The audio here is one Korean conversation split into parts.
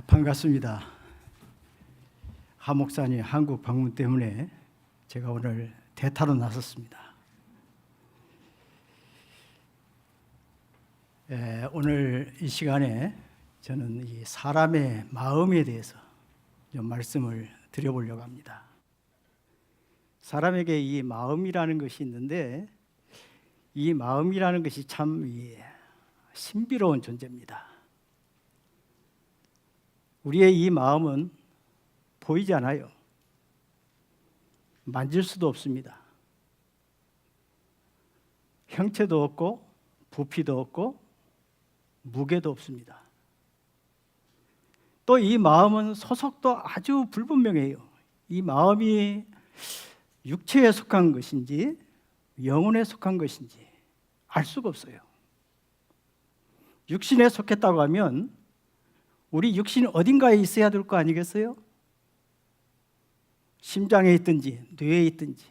반갑습니다. 하 목사님 한국 방문 때문에 제가 오늘 대타로 나섰습니다. 오늘 이 시간에 저는 이 사람의 마음에 대해서 좀 말씀을 드려보려고 합니다. 사람에게 이 마음이라는 것이 있는데 이 마음이라는 것이 참 신비로운 존재입니다. 우리의 이 마음은 보이지 않아요. 만질 수도 없습니다. 형체도 없고 부피도 없고 무게도 없습니다. 또 이 마음은 소속도 아주 불분명해요. 이 마음이 육체에 속한 것인지 영혼에 속한 것인지 알 수가 없어요. 육신에 속했다고 하면 우리 육신 어딘가에 있어야 될 거 아니겠어요? 심장에 있든지 뇌에 있든지.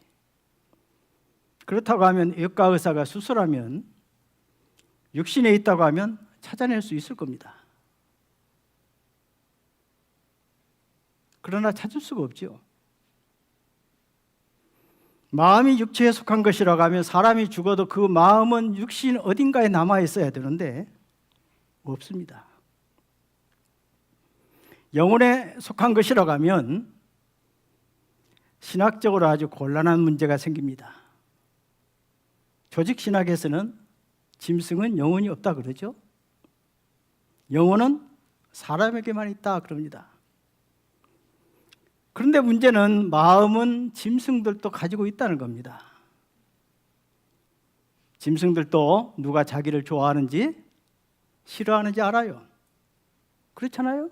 그렇다고 하면 외과 의사가 수술하면 육신에 있다고 하면 찾아낼 수 있을 겁니다. 그러나 찾을 수가 없죠. 마음이 육체에 속한 것이라고 하면 사람이 죽어도 그 마음은 육신 어딘가에 남아 있어야 되는데 없습니다. 영혼에 속한 것이라고 하면 신학적으로 아주 곤란한 문제가 생깁니다. 조직신학에서는 짐승은 영혼이 없다 그러죠. 영혼은 사람에게만 있다 그럽니다. 그런데 문제는 마음은 짐승들도 가지고 있다는 겁니다. 짐승들도 누가 자기를 좋아하는지 싫어하는지 알아요. 그렇잖아요?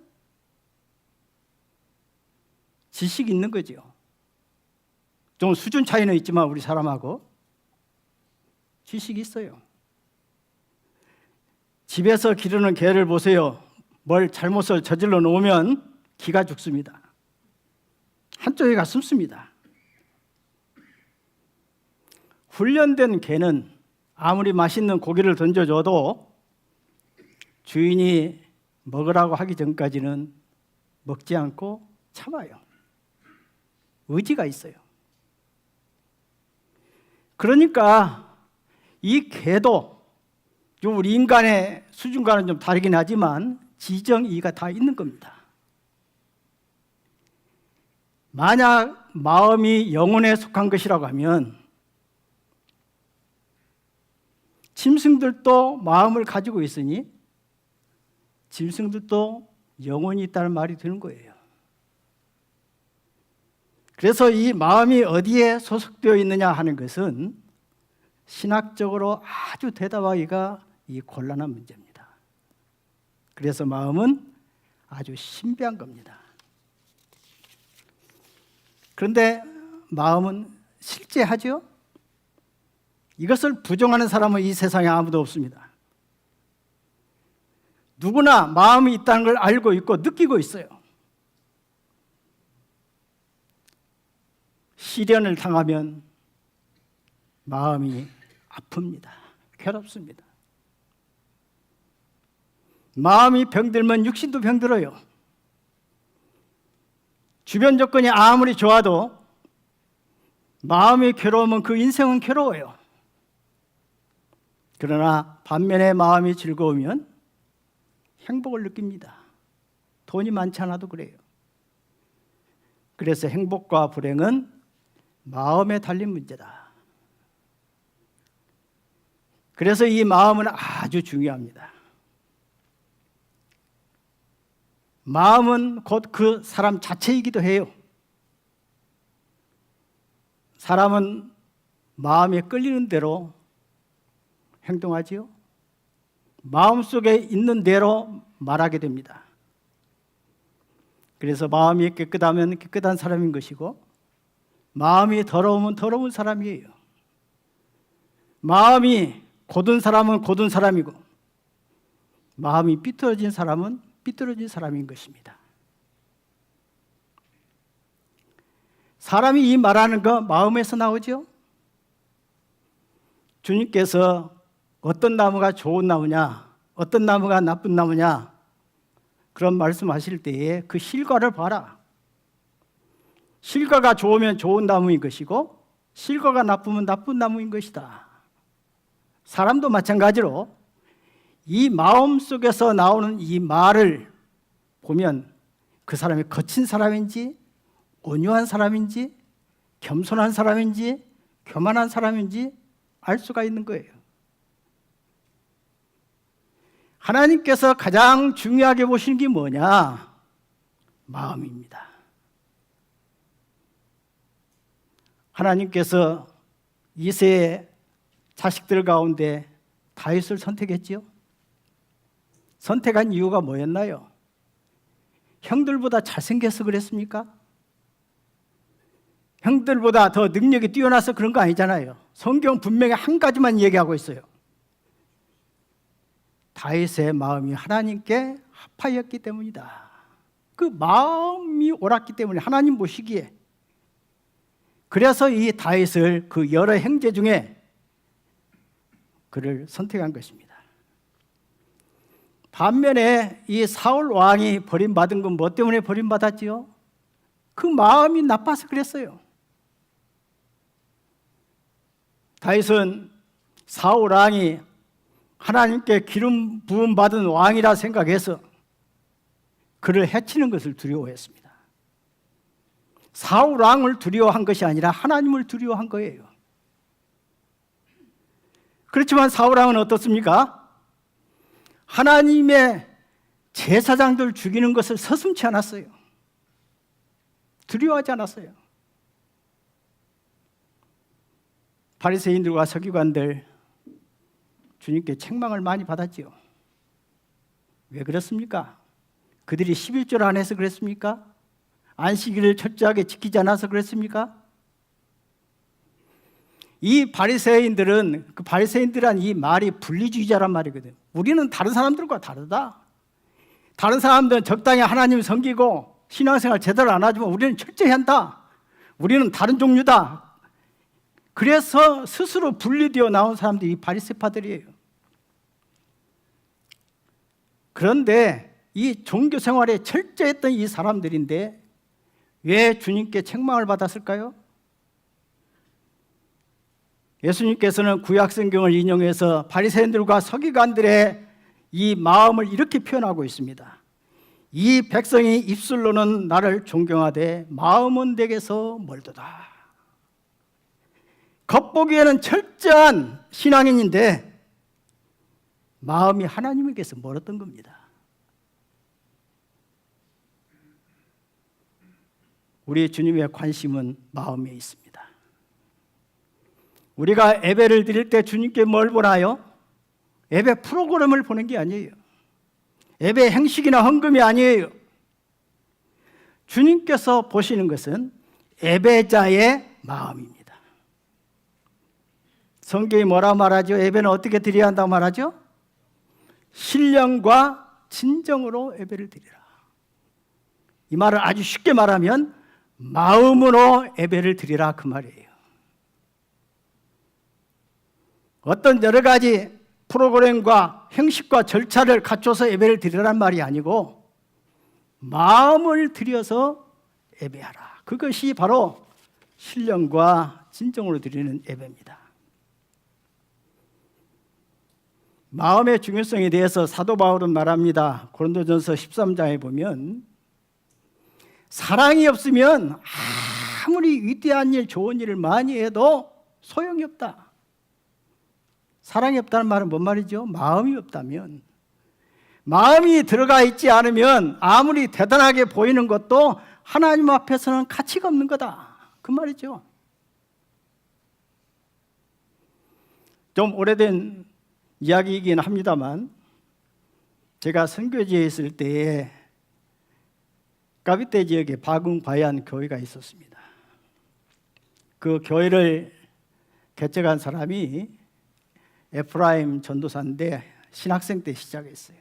지식이 있는 거죠. 좀 수준 차이는 있지만 우리 사람하고 지식이 있어요. 집에서 기르는 개를 보세요. 뭘 잘못을 저질러 놓으면 기가 죽습니다. 한쪽에가 숨습니다. 훈련된 개는 아무리 맛있는 고기를 던져줘도 주인이 먹으라고 하기 전까지는 먹지 않고 참아요. 의지가 있어요. 그러니까 이 개도 우리 인간의 수준과는 좀 다르긴 하지만 지정이가 다 있는 겁니다. 만약 마음이 영혼에 속한 것이라고 하면 짐승들도 마음을 가지고 있으니 짐승들도 영혼이 있다는 말이 되는 거예요. 그래서 이 마음이 어디에 소속되어 있느냐 하는 것은 신학적으로 아주 대답하기가 곤란한 문제입니다. 그래서 마음은 아주 신비한 겁니다. 그런데 마음은 실제하죠? 이것을 부정하는 사람은 이 세상에 아무도 없습니다. 누구나 마음이 있다는 걸 알고 있고 느끼고 있어요. 시련을 당하면 마음이 아픕니다. 괴롭습니다. 마음이 병들면 육신도 병들어요. 주변 조건이 아무리 좋아도 마음이 괴로우면 그 인생은 괴로워요. 그러나 반면에 마음이 즐거우면 행복을 느낍니다. 돈이 많지 않아도 그래요. 그래서 행복과 불행은 마음에 달린 문제다. 그래서 이 마음은 아주 중요합니다. 마음은 곧 그 사람 자체이기도 해요. 사람은 마음에 끌리는 대로 행동하지요. 마음속에 있는 대로 말하게 됩니다. 그래서 마음이 깨끗하면 깨끗한 사람인 것이고 마음이 더러우면 더러운 사람이에요. 마음이 곧은 사람은 곧은 사람이고 마음이 삐뚤어진 사람은 삐뚤어진 사람인 것입니다. 사람이 이 말하는 거 마음에서 나오죠? 주님께서 어떤 나무가 좋은 나무냐, 어떤 나무가 나쁜 나무냐 그런 말씀하실 때에 그 실과를 봐라. 실과가 좋으면 좋은 나무인 것이고 실과가 나쁘면 나쁜 나무인 것이다. 사람도 마찬가지로 이 마음 속에서 나오는 이 말을 보면 그 사람이 거친 사람인지 온유한 사람인지 겸손한 사람인지 교만한 사람인지 알 수가 있는 거예요. 하나님께서 가장 중요하게 보시는 게 뭐냐? 마음입니다. 하나님께서 이세의 자식들 가운데 다윗을 선택했지요. 선택한 이유가 뭐였나요? 형들보다 잘생겨서 그랬습니까? 형들보다 더 능력이 뛰어나서 그런 거 아니잖아요. 성경 분명히 한 가지만 얘기하고 있어요. 다윗의 마음이 하나님께 합하였기 때문이다. 그 마음이 옳았기 때문에 하나님 보시기에. 그래서 이 다윗을 그 여러 형제 중에 그를 선택한 것입니다. 반면에 이 사울 왕이 버림받은 건 뭐 때문에 버림받았지요? 그 마음이 나빠서 그랬어요. 다윗은 사울 왕이 하나님께 기름 부음 받은 왕이라 생각해서 그를 해치는 것을 두려워했습니다. 사울 왕을 두려워한 것이 아니라 하나님을 두려워한 거예요. 그렇지만 사울 왕은 어떻습니까? 하나님의 제사장들 죽이는 것을 서슴지 않았어요. 두려워하지 않았어요. 바리새인들과 서기관들 주님께 책망을 많이 받았지요. 왜 그렇습니까? 그들이 11조를 안 해서 그랬습니까? 안식일을 철저하게 지키지 않아서 그랬습니까? 이 바리새인들은 그 바리새인들한 이 말이 분리주의자란 말이거든요. 우리는 다른 사람들과 다르다. 다른 사람들은 적당히 하나님을 섬기고 신앙생활 제대로 안 하지만 우리는 철저히 한다. 우리는 다른 종류다. 그래서 스스로 분리되어 나온 사람들이 이 바리새파들이에요. 그런데 이 종교 생활에 철저했던 이 사람들인데 왜 주님께 책망을 받았을까요? 예수님께서는 구약 성경을 인용해서 바리새인들과 서기관들의 이 마음을 이렇게 표현하고 있습니다. 이 백성이 입술로는 나를 존경하되 마음은 내게서 멀도다. 겉보기에는 철저한 신앙인인데 마음이 하나님에게서 멀었던 겁니다. 우리 주님의 관심은 마음에 있습니다. 우리가 예배를 드릴 때 주님께 뭘 보나요? 예배 프로그램을 보는 게 아니에요. 예배 행식이나 헌금이 아니에요. 주님께서 보시는 것은 예배자의 마음입니다. 성경이 뭐라 말하죠? 예배는 어떻게 드려야 한다고 말하죠? 신령과 진정으로 예배를 드리라. 이 말을 아주 쉽게 말하면 마음으로 예배를 드리라 그 말이에요. 어떤 여러 가지 프로그램과 형식과 절차를 갖춰서 예배를 드리라는 말이 아니고 마음을 들여서 예배하라. 그것이 바로 신령과 진정으로 드리는 예배입니다. 마음의 중요성에 대해서 사도 바울은 말합니다. 고린도전서 13장에 보면 사랑이 없으면 아무리 위대한 일, 좋은 일을 많이 해도 소용이 없다. 사랑이 없다는 말은 뭔 말이죠? 마음이 없다면, 마음이 들어가 있지 않으면 아무리 대단하게 보이는 것도 하나님 앞에서는 가치가 없는 거다. 그 말이죠. 좀 오래된 이야기이긴 합니다만 제가 선교지에 있을 때에 까비떼 지역에 바궁바얀 교회가 있었습니다. 그 교회를 개척한 사람이 에프라임 전도사인데 신학생 때 시작했어요.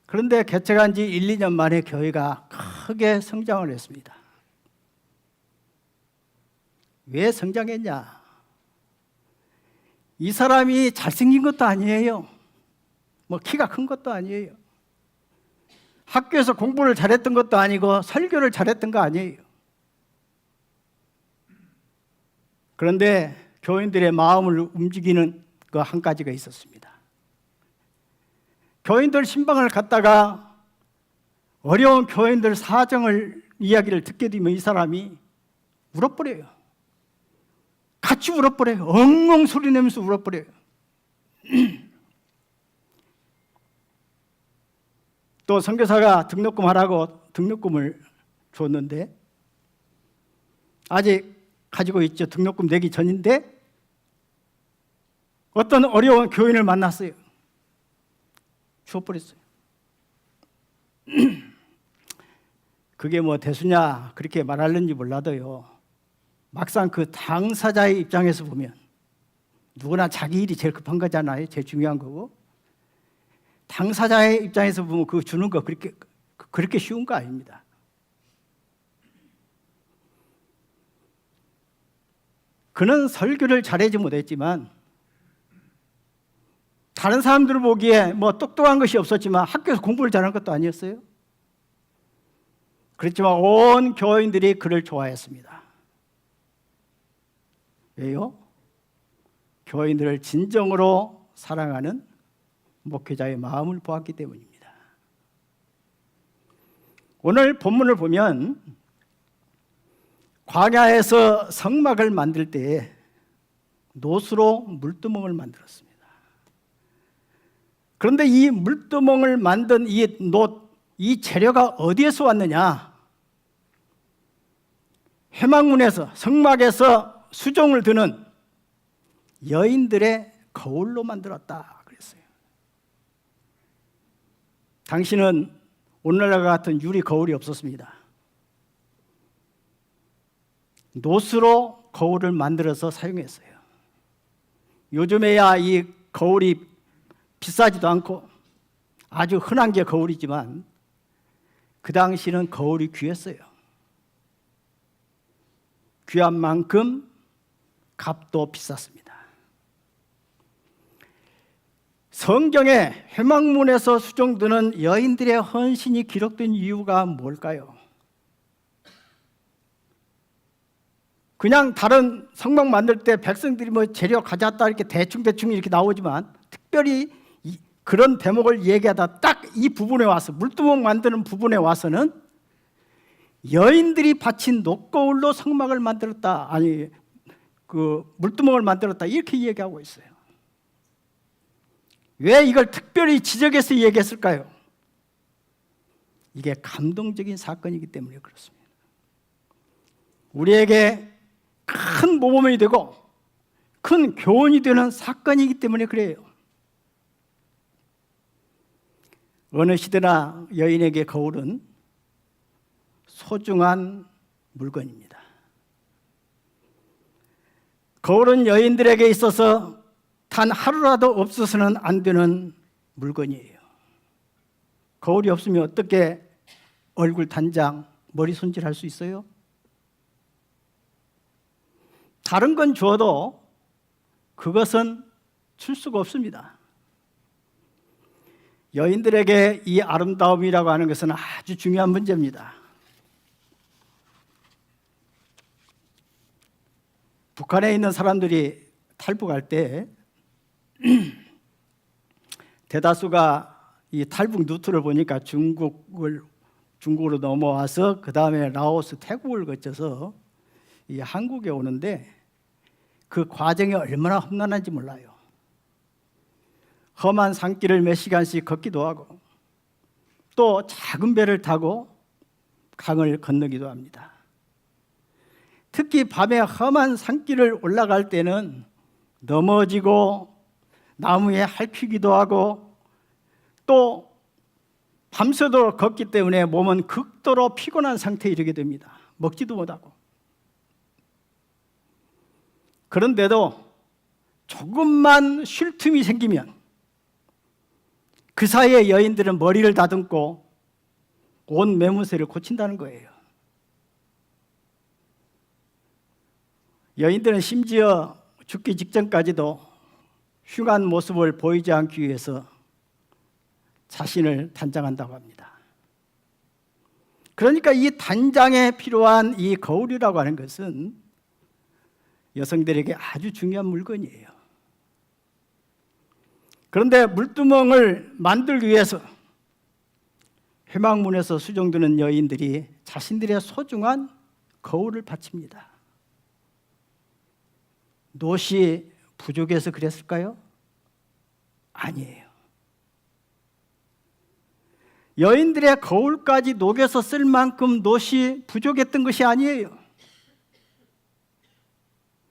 그런데 개척한 지 1, 2년 만에 교회가 크게 성장을 했습니다. 왜 성장했냐? 이 사람이 잘생긴 것도 아니에요. 뭐 키가 큰 것도 아니에요. 학교에서 공부를 잘했던 것도 아니고 설교를 잘했던 거 아니에요. 그런데 교인들의 마음을 움직이는 그 한 가지가 있었습니다. 교인들 신방을 갔다가 어려운 교인들 사정을 이야기를 듣게 되면 이 사람이 울어버려요. 같이 울어버려요. 엉엉 소리 내면서 울어버려요. 또 선교사가 등록금 하라고 등록금을 줬는데 아직 가지고 있죠. 등록금 내기 전인데 어떤 어려운 교인을 만났어요. 주워버렸어요. 그게 뭐 대수냐 그렇게 말하는지 몰라도요, 막상 그 당사자의 입장에서 보면 누구나 자기 일이 제일 급한 거잖아요. 제일 중요한 거고. 당사자의 입장에서 보면 그거 주는 거 그렇게 쉬운 거 아닙니다. 그는 설교를 잘하지 못했지만 다른 사람들 보기에 뭐 똑똑한 것이 없었지만 학교에서 공부를 잘한 것도 아니었어요. 그렇지만 온 교인들이 그를 좋아했습니다. 왜요? 교인들을 진정으로 사랑하는 목회자의 마음을 보았기 때문입니다. 오늘 본문을 보면 광야에서 성막을 만들 때 노수로 물두멍을 만들었습니다. 그런데 이 물두멍을 만든 이 재료가 어디에서 왔느냐? 회막문에서, 성막에서 수종을 드는 여인들의 거울로 만들었다 그랬어요. 당시는 오늘날과 같은 유리 거울이 없었습니다. 노수로 거울을 만들어서 사용했어요. 요즘에야 이 거울이 비싸지도 않고 아주 흔한 게 거울이지만 그 당시는 거울이 귀했어요. 귀한 만큼 값도 비쌌습니다. 성경에 회막문에서 수종드는 여인들의 헌신이 기록된 이유가 뭘까요? 그냥 다른 성막 만들 때 백성들이 뭐 재료 가져왔다 이렇게 대충 이렇게 나오지만 특별히 그런 대목을 얘기하다 딱 이 부분에 와서 물두멍 만드는 부분에 와서는 여인들이 바친 녹거울로 성막을 만들었다, 아니 그 물두멍을 만들었다 이렇게 얘기하고 있어요. 왜 이걸 특별히 지적해서 얘기했을까요? 이게 감동적인 사건이기 때문에 그렇습니다. 우리에게 큰 모범이 되고 큰 교훈이 되는 사건이기 때문에 그래요. 어느 시대나 여인에게 거울은 소중한 물건입니다. 거울은 여인들에게 있어서 단 하루라도 없어서는 안 되는 물건이에요. 거울이 없으면 어떻게 얼굴 단장, 머리 손질할 수 있어요? 다른 건 주어도 그것은 줄 수가 없습니다. 여인들에게 이 아름다움이라고 하는 것은 아주 중요한 문제입니다. 북한에 있는 사람들이 탈북할 때 대다수가 이 탈북 루트를 보니까 중국으로 넘어와서 그 다음에 라오스, 태국을 거쳐서 이 한국에 오는데 그 과정이 얼마나 험난한지 몰라요. 험한 산길을 몇 시간씩 걷기도 하고 또 작은 배를 타고 강을 건너기도 합니다. 특히 밤에 험한 산길을 올라갈 때는 넘어지고 나무에 핥히기도 하고 또 밤새도록 걷기 때문에 몸은 극도로 피곤한 상태에 이르게 됩니다. 먹지도 못하고. 그런데도 조금만 쉴 틈이 생기면 그 사이에 여인들은 머리를 다듬고 온 매무새를 고친다는 거예요. 여인들은 심지어 죽기 직전까지도 흉한 모습을 보이지 않기 위해서 자신을 단장한다고 합니다. 그러니까 이 단장에 필요한 이 거울이라고 하는 것은 여성들에게 아주 중요한 물건이에요. 그런데 물두멍을 만들기 위해서 회막문에서 수종드는 여인들이 자신들의 소중한 거울을 바칩니다. 노시 부족해서 그랬을까요? 아니에요. 여인들의 거울까지 녹여서 쓸 만큼 노시 부족했던 것이 아니에요.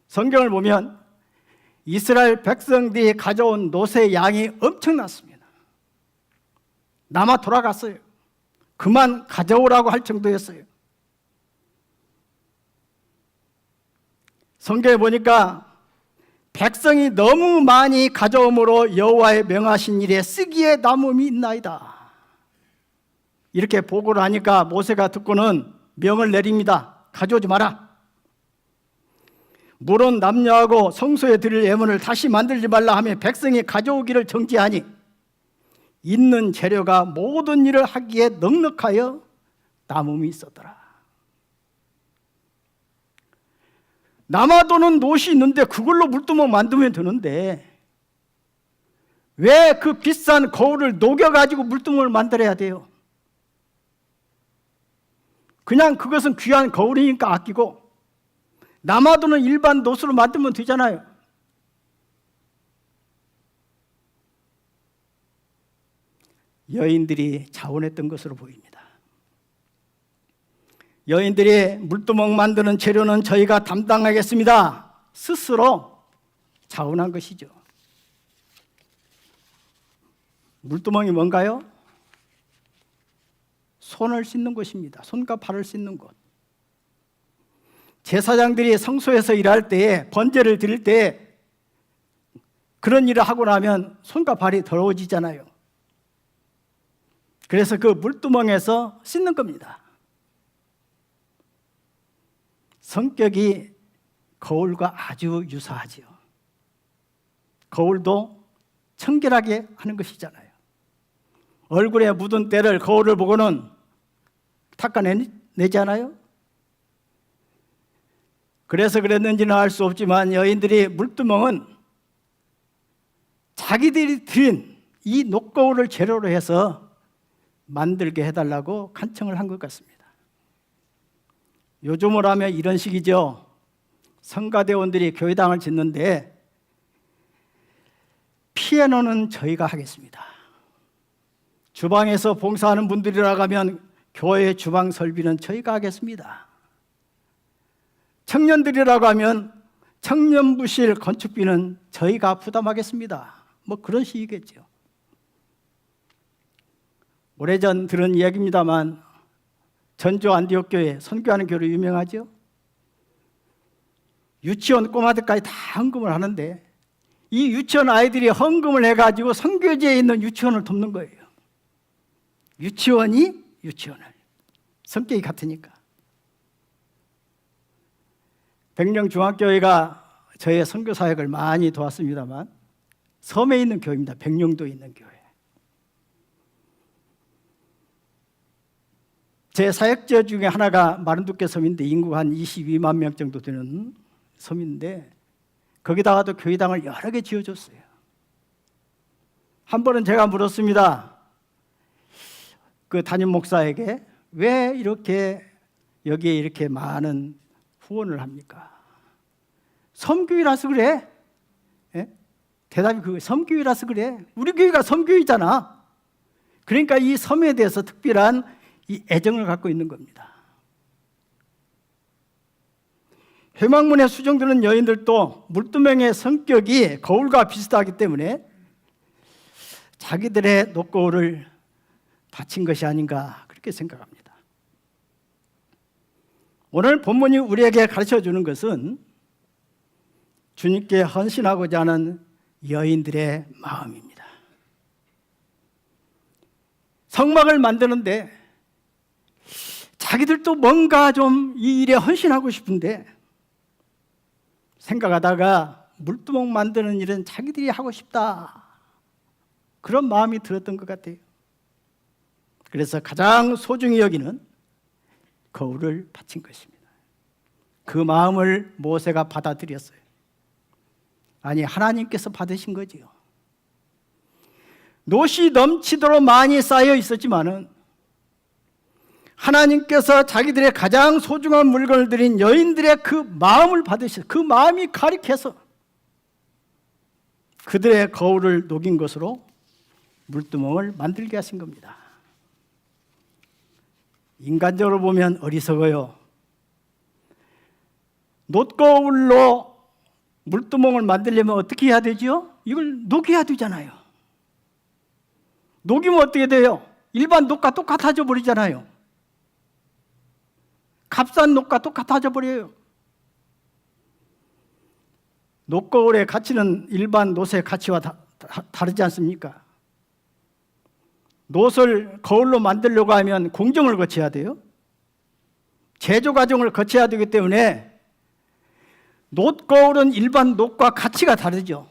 성경을 보면 이스라엘 백성들이 가져온 노새 양이 엄청났습니다. 남아 돌아갔어요. 그만 가져오라고 할 정도였어요. 성경에 보니까 백성이 너무 많이 가져옴으로 여호와의 명하신 일에 쓰기에 남음이 있나이다. 이렇게 보고를 하니까 모세가 듣고는 명을 내립니다. 가져오지 마라. 물은 남녀하고 성소에 드릴 예물을 다시 만들지 말라 하며 백성이 가져오기를 정지하니 있는 재료가 모든 일을 하기에 넉넉하여 남음이 있었더라. 남아도는 노시 있는데 그걸로 물두멍 만들면 되는데 왜 그 비싼 거울을 녹여가지고 물두멍을 만들어야 돼요? 그냥 그것은 귀한 거울이니까 아끼고 남아도는 일반 노수로 만들면 되잖아요. 여인들이 자원했던 것으로 보입니다. 여인들이 물두멍 만드는 재료는 저희가 담당하겠습니다. 스스로 자원한 것이죠. 물두멍이 뭔가요? 손을 씻는 것입니다. 손과 발을 씻는 것. 제사장들이 성소에서 일할 때에 번제를 드릴 때 그런 일을 하고 나면 손과 발이 더러워지잖아요. 그래서 그 물두멍에서 씻는 겁니다. 성격이 거울과 아주 유사하지요. 거울도 청결하게 하는 것이잖아요. 얼굴에 묻은 때를 거울을 보고는 닦아내지 않아요? 그래서 그랬는지는 알 수 없지만 여인들이 물두멍은 자기들이 드린 이 녹거울을 재료로 해서 만들게 해달라고 간청을 한 것 같습니다. 요즘으로 하면 이런 식이죠. 성가대원들이 교회당을 짓는데 피아노는 저희가 하겠습니다. 주방에서 봉사하는 분들이라고 하면 교회 주방 설비는 저희가 하겠습니다. 청년들이라고 하면 청년부실 건축비는 저희가 부담하겠습니다. 뭐 그런 식이겠죠. 오래전 들은 이야기입니다만 전주 안디옥교회 선교하는 교회로 유명하죠. 유치원 꼬마들까지 다 헌금을 하는데 이 유치원 아이들이 헌금을 해가지고 선교지에 있는 유치원을 돕는 거예요. 유치원이 유치원을. 성격이 같으니까. 백령중학교회가 저의 선교 사역을 많이 도왔습니다만 섬에 있는 교회입니다. 백령도에 있는 교회. 제 사역지역 중에 하나가 마른두께 섬인데 인구가 한 22만 명 정도 되는 섬인데 거기다가도 교회당을 여러 개 지어줬어요. 한 번은 제가 물었습니다. 그 담임 목사에게 왜 이렇게 여기에 이렇게 많은 후원을 합니까? 섬교회라서 그래. 예? 대답이 그거예요. 섬교회라서 그래. 우리 교회가 섬교회잖아. 그러니까 이 섬에 대해서 특별한 이 애정을 갖고 있는 겁니다. 회막문에 수종드는 여인들도 물두멍의 성격이 거울과 비슷하기 때문에 자기들의 녹거울을 바친 것이 아닌가 그렇게 생각합니다. 오늘 본문이 우리에게 가르쳐주는 것은 주님께 헌신하고자 하는 여인들의 마음입니다. 성막을 만드는데 자기들도 뭔가 좀 이 일에 헌신하고 싶은데 생각하다가 물두멍 만드는 일은 자기들이 하고 싶다. 그런 마음이 들었던 것 같아요. 그래서 가장 소중히 여기는 거울을 바친 것입니다. 그 마음을 모세가 받아들였어요. 아니, 하나님께서 받으신 거지요. 놋이 넘치도록 많이 쌓여 있었지만은 하나님께서 자기들의 가장 소중한 물건을 드린 여인들의 그 마음을 받으셔서 그 마음이 가득해서 그들의 거울을 녹인 것으로 물두멍을 만들게 하신 겁니다. 인간적으로 보면 어리석어요. 놋거울로 물두멍을 만들려면 어떻게 해야 되죠? 이걸 녹여야 되잖아요. 녹이면 어떻게 돼요? 일반 놋과 똑같아져 버리잖아요. 값싼 놋과 똑같아져 버려요. 놋거울의 가치는 일반 놋의 가치와 다르지 않습니까? 놋을 거울로 만들려고 하면 공정을 거쳐야 돼요. 제조 과정을 거쳐야 되기 때문에 놋거울은 일반 놋과 가치가 다르죠.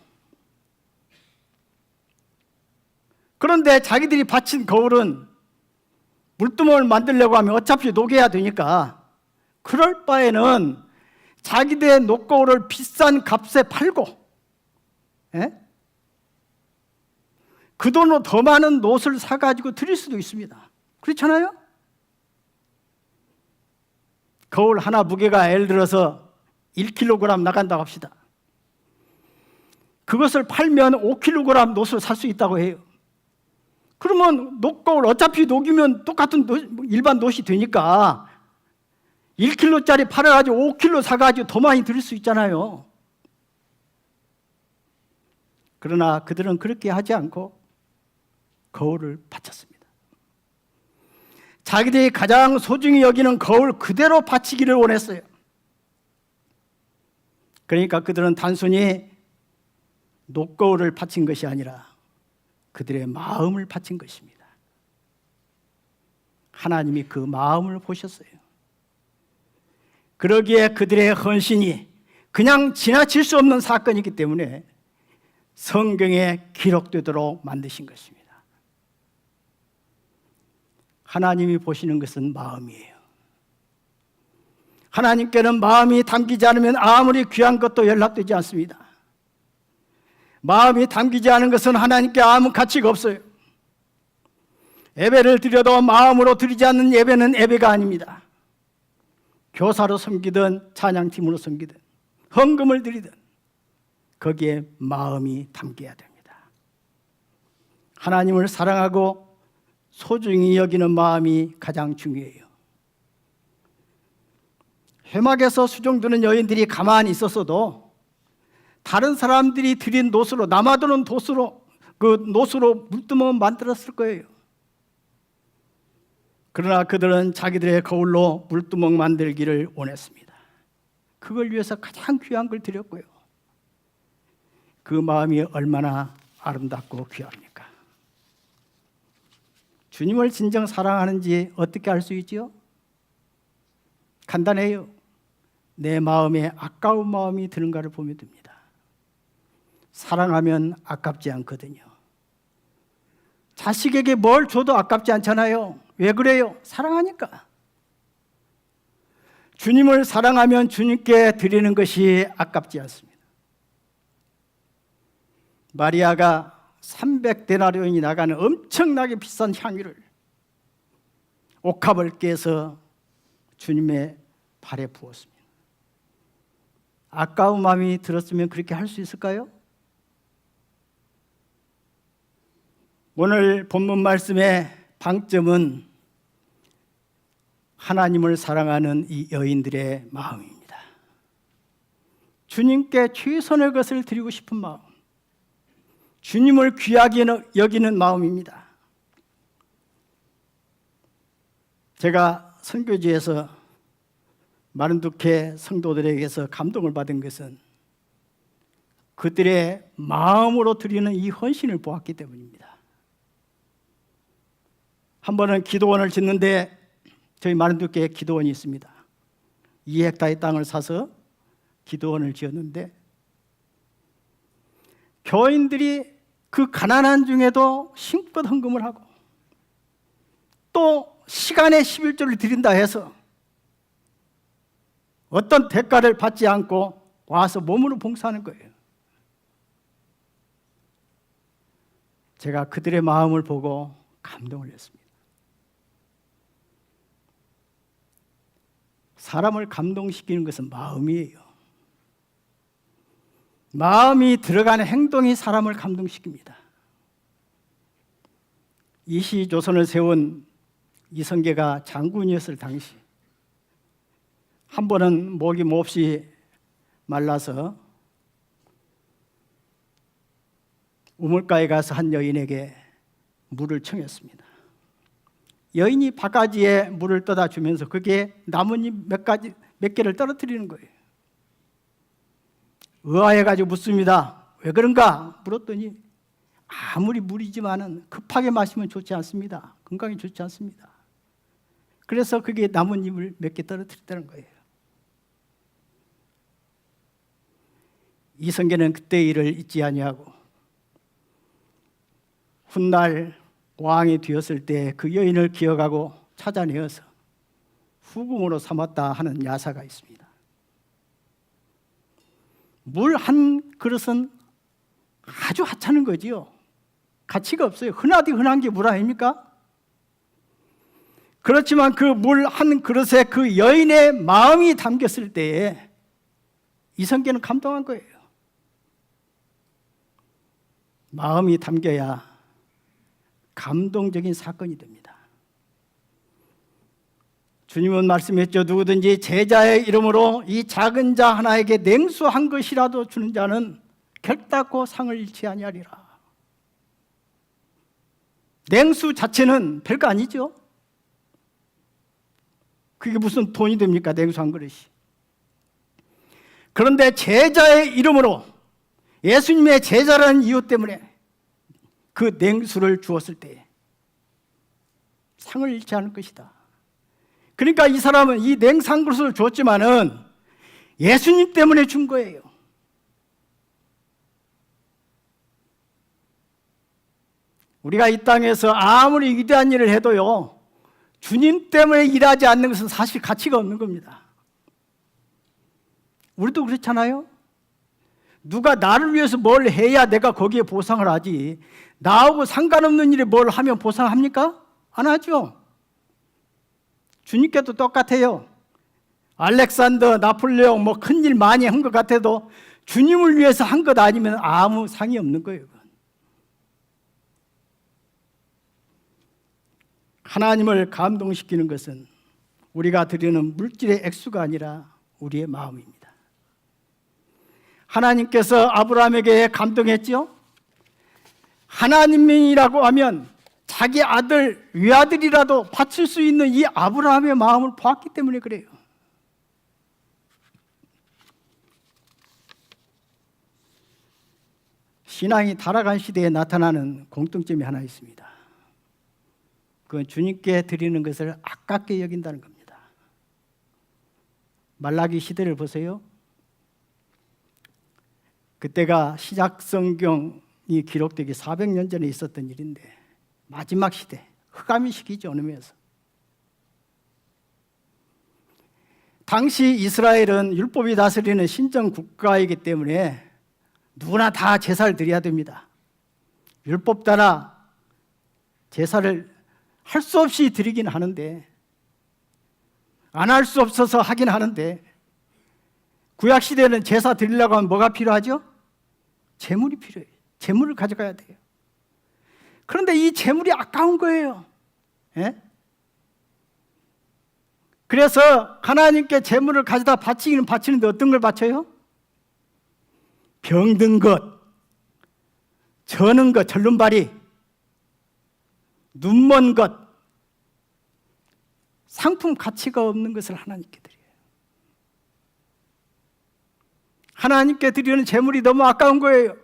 그런데 자기들이 바친 거울은 물두멍을 만들려고 하면 어차피 녹여야 되니까 그럴 바에는 자기들의 놋거울을 비싼 값에 팔고 그 돈으로 더 많은 놋을 사가지고 드릴 수도 있습니다. 그렇잖아요? 거울 하나 무게가 예를 들어서 1kg 나간다고 합시다. 그것을 팔면 5kg 놋을 살 수 있다고 해요. 그러면 놋거울 어차피 녹이면 똑같은 일반 놋이 되니까 1kg짜리 팔아가지고 5kg 사가지고 더 많이 드릴 수 있잖아요. 그러나 그들은 그렇게 하지 않고 거울을 바쳤습니다. 자기들이 가장 소중히 여기는 거울 그대로 바치기를 원했어요. 그러니까 그들은 단순히 놋거울을 바친 것이 아니라 그들의 마음을 바친 것입니다. 하나님이 그 마음을 보셨어요. 그러기에 그들의 헌신이 그냥 지나칠 수 없는 사건이기 때문에 성경에 기록되도록 만드신 것입니다. 하나님이 보시는 것은 마음이에요. 하나님께는 마음이 담기지 않으면 아무리 귀한 것도 연락되지 않습니다. 마음이 담기지 않은 것은 하나님께 아무 가치가 없어요. 예배를 드려도 마음으로 드리지 않는 예배는 예배가 아닙니다. 교사로 섬기든 찬양팀으로 섬기든 헌금을 드리든 거기에 마음이 담겨야 됩니다. 하나님을 사랑하고 소중히 여기는 마음이 가장 중요해요. 회막에서 수종드는 여인들이 가만히 있었어도 다른 사람들이 드린 놋으로 남아도는 놋으로 물두멍을 만들었을 거예요. 그러나 그들은 자기들의 거울로 물두멍 만들기를 원했습니다. 그걸 위해서 가장 귀한 걸 드렸고요. 그 마음이 얼마나 아름답고 귀합니까? 주님을 진정 사랑하는지 어떻게 알 수 있지요? 간단해요. 내 마음에 아까운 마음이 드는가를 보면 됩니다. 사랑하면 아깝지 않거든요. 자식에게 뭘 줘도 아깝지 않잖아요. 왜 그래요? 사랑하니까. 주님을 사랑하면 주님께 드리는 것이 아깝지 않습니다. 마리아가 300데나리온이 나가는 엄청나게 비싼 향유를 옥합을 깨서 주님의 발에 부었습니다. 아까운 마음이 들었으면 그렇게 할 수 있을까요? 오늘 본문 말씀의 방점은 하나님을 사랑하는 이 여인들의 마음입니다. 주님께 최선의 것을 드리고 싶은 마음, 주님을 귀하게 여기는 마음입니다. 제가 선교지에서 마른두케 성도들에게서 감동을 받은 것은 그들의 마음으로 드리는 이 헌신을 보았기 때문입니다. 한 번은 기도원을 짓는데 저희 마른두케에 기도원이 있습니다. 2헥타의 땅을 사서 기도원을 지었는데 교인들이 그 가난한 중에도 힘껏 헌금을 하고 또 시간에 11조를 드린다 해서 어떤 대가를 받지 않고 와서 몸으로 봉사하는 거예요. 제가 그들의 마음을 보고 감동을 했습니다. 사람을 감동시키는 것은 마음이에요. 마음이 들어가는 행동이 사람을 감동시킵니다. 이시조선을 세운 이성계가 장군이었을 당시 한 번은 목이 몹시 말라서 우물가에 가서 한 여인에게 물을 청했습니다. 여인이 바가지에 물을 떠다 주면서 그게 나뭇잎 몇 개를 떨어뜨리는 거예요. 의아해가지고 묻습니다. 왜 그런가? 물었더니 아무리 물이지만은 급하게 마시면 좋지 않습니다. 건강에 좋지 않습니다. 그래서 그게 나뭇잎을 몇 개 떨어뜨렸다는 거예요. 이성계는 그때 일을 잊지 아니하고 훗날 왕이 되었을 때 그 여인을 기억하고 찾아내어서 후궁으로 삼았다 하는 야사가 있습니다. 물 한 그릇은 아주 하찮은 거지요. 가치가 없어요. 흔하디 흔한 게 물 아닙니까? 그렇지만 그 물 한 그릇에 그 여인의 마음이 담겼을 때에 이성계는 감동한 거예요. 마음이 담겨야 감동적인 사건이 됩니다. 주님은 말씀했죠. 누구든지 제자의 이름으로 이 작은 자 하나에게 냉수 한 것이라도 주는 자는 결단코 상을 잃지 아니하리라. 냉수 자체는 별거 아니죠. 그게 무슨 돈이 됩니까? 냉수 한 그릇이. 그런데 제자의 이름으로 예수님의 제자라는 이유 때문에 그 냉수를 주었을 때 상을 잃지 않을 것이다. 그러니까 이 사람은 이 냉수 그릇을 주었지만은 예수님 때문에 준 거예요. 우리가 이 땅에서 아무리 위대한 일을 해도요, 주님 때문에 일하지 않는 것은 사실 가치가 없는 겁니다. 우리도 그렇잖아요. 누가 나를 위해서 뭘 해야 내가 거기에 보상을 하지, 나하고 상관없는 일에 뭘 하면 보상합니까? 안 하죠. 주님께도 똑같아요. 알렉산더, 나폴레옹 뭐 큰일 많이 한 것 같아도 주님을 위해서 한 것 아니면 아무 상이 없는 거예요. 하나님을 감동시키는 것은 우리가 드리는 물질의 액수가 아니라 우리의 마음입니다. 하나님께서 아브라함에게 감동했죠. 하나님이라고 하면 자기 아들, 외아들이라도 바칠 수 있는 이 아브라함의 마음을 보았기 때문에 그래요. 신앙이 타락한 시대에 나타나는 공통점이 하나 있습니다. 그건 주님께 드리는 것을 아깝게 여긴다는 겁니다. 말라기 시대를 보세요. 그때가 시작 성경이 기록되기 400년 전에 있었던 일인데 마지막 시대, 흑암의 시기죠. 어느 면에서. 당시 이스라엘은 율법이 다스리는 신정 국가이기 때문에 누구나 다 제사를 드려야 됩니다. 율법 따라 제사를 할 수 없이 드리긴 하는데, 안 할 수 없어서 하긴 하는데, 구약시대는 제사 드리려고 하면 뭐가 필요하죠? 재물이 필요해요. 재물을 가져가야 돼요. 그런데 이 재물이 아까운 거예요. 예? 그래서 하나님께 재물을 가져다 바치기는 바치는데 어떤 걸 바쳐요? 병든 것, 저는 것, 절름발이, 눈먼 것, 상품 가치가 없는 것을 하나님께 드려요. 하나님께 드리는 재물이 너무 아까운 거예요.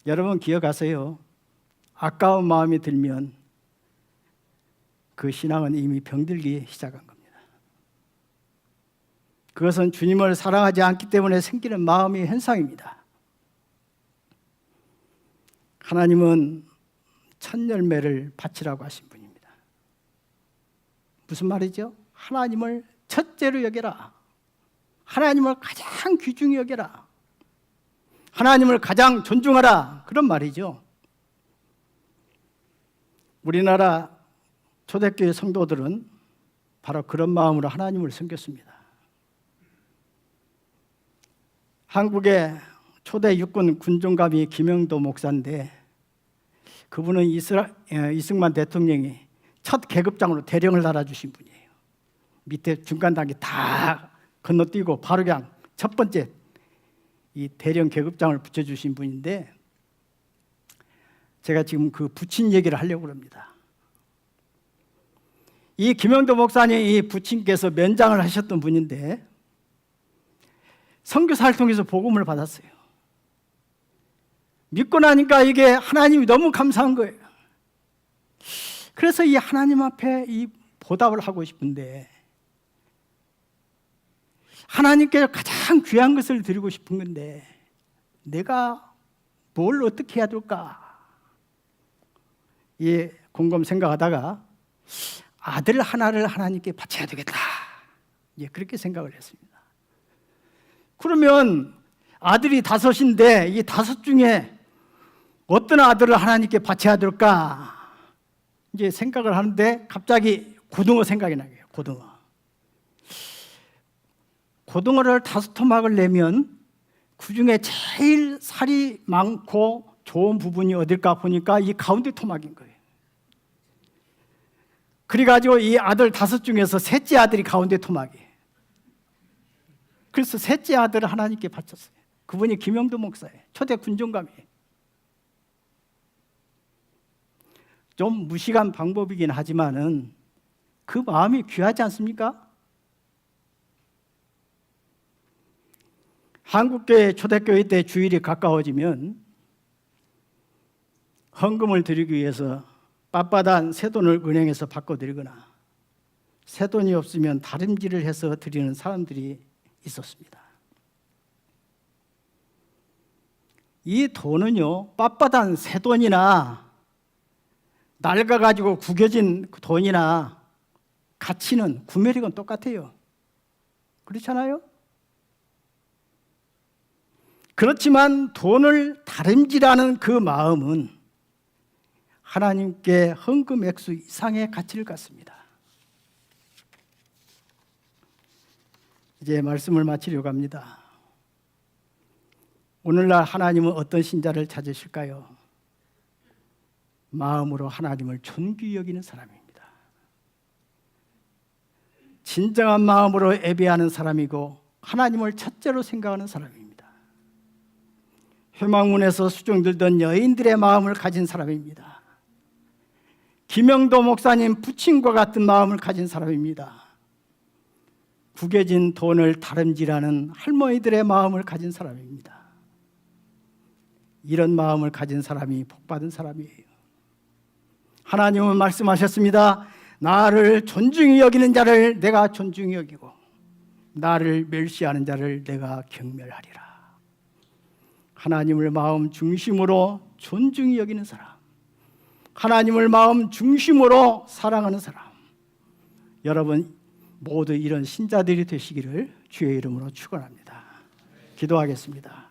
여러분 기억하세요. 아까운 마음이 들면 그 신앙은 이미 병들기 시작한 겁니다. 그것은 주님을 사랑하지 않기 때문에 생기는 마음의 현상입니다. 하나님은 첫 열매를 바치라고 하신 분입니다. 무슨 말이죠? 하나님을 첫째로 여겨라. 하나님을 가장 귀중히 여겨라. 하나님을 가장 존중하라. 그런 말이죠. 우리나라 초대교회 성도들은 바로 그런 마음으로 하나님을 섬겼습니다. 한국의 초대 육군 군종감이 김영도 목사인데 그분은 이승만 대통령이 첫 계급장으로 대령을 달아주신 분이에요. 밑에 중간 단계 다 건너뛰고 바로 그냥 첫 번째 이 대령 계급장을 붙여주신 분인데 제가 지금 그 부친 얘기를 하려고 합니다. 이 김영도 목사님 이 부친께서 면장을 하셨던 분인데 선교사를 통해서 복음을 받았어요. 믿고 나니까 이게 하나님이 너무 감사한 거예요. 그래서 이 하나님 앞에 이 보답을 하고 싶은데 하나님께 가장 귀한 것을 드리고 싶은 건데 내가 뭘 어떻게 해야 될까? 예, 곰곰 생각하다가 아들 하나를 하나님께 바쳐야 되겠다. 예, 그렇게 생각을 했습니다. 그러면 아들이 5인데 이 5 중에 어떤 아들을 하나님께 바쳐야 될까? 이제 생각을 하는데 갑자기 고등어 생각이 나요. 고등어를 5토막을 내면 그 중에 제일 살이 많고 좋은 부분이 어딜까 보니까 이 가운데 토막인 거예요. 그래가지고 이 아들 5 중에서 셋째 아들이 가운데 토막이에요. 그래서 셋째 아들을 하나님께 바쳤어요. 그분이 김영도 목사예요. 초대 군종감이에요. 좀 무식한 방법이긴 하지만은 그 마음이 귀하지 않습니까? 한국교회 초대교회 때 주일이 가까워지면 헌금을 드리기 위해서 빳빳한 새돈을 은행에서 바꿔드리거나 새돈이 없으면 다림질을 해서 드리는 사람들이 있었습니다. 이 돈은요, 빳빳한 새돈이나 낡아가지고 구겨진 돈이나 가치는 구매력은 똑같아요. 그렇잖아요? 그렇지만 돈을 다림질하는 그 마음은 하나님께 헌금 액수 이상의 가치를 갖습니다. 이제 말씀을 마치려고 합니다. 오늘날 하나님은 어떤 신자를 찾으실까요? 마음으로 하나님을 존귀히 여기는 사람입니다. 진정한 마음으로 예배하는 사람이고 하나님을 첫째로 생각하는 사람입니다. 회망문에서 수종들던 여인들의 마음을 가진 사람입니다. 김영도 목사님 부친과 같은 마음을 가진 사람입니다. 구겨진 돈을 다름질하는 할머니들의 마음을 가진 사람입니다. 이런 마음을 가진 사람이 복받은 사람이에요. 하나님은 말씀하셨습니다. 나를 존중히 여기는 자를 내가 존중히 여기고 나를 멸시하는 자를 내가 경멸하리라. 하나님을 마음 중심으로 존중히 여기는 사람, 하나님을 마음 중심으로 사랑하는 사람, 여러분 모두 이런 신자들이 되시기를 주의 이름으로 축원합니다. 기도하겠습니다.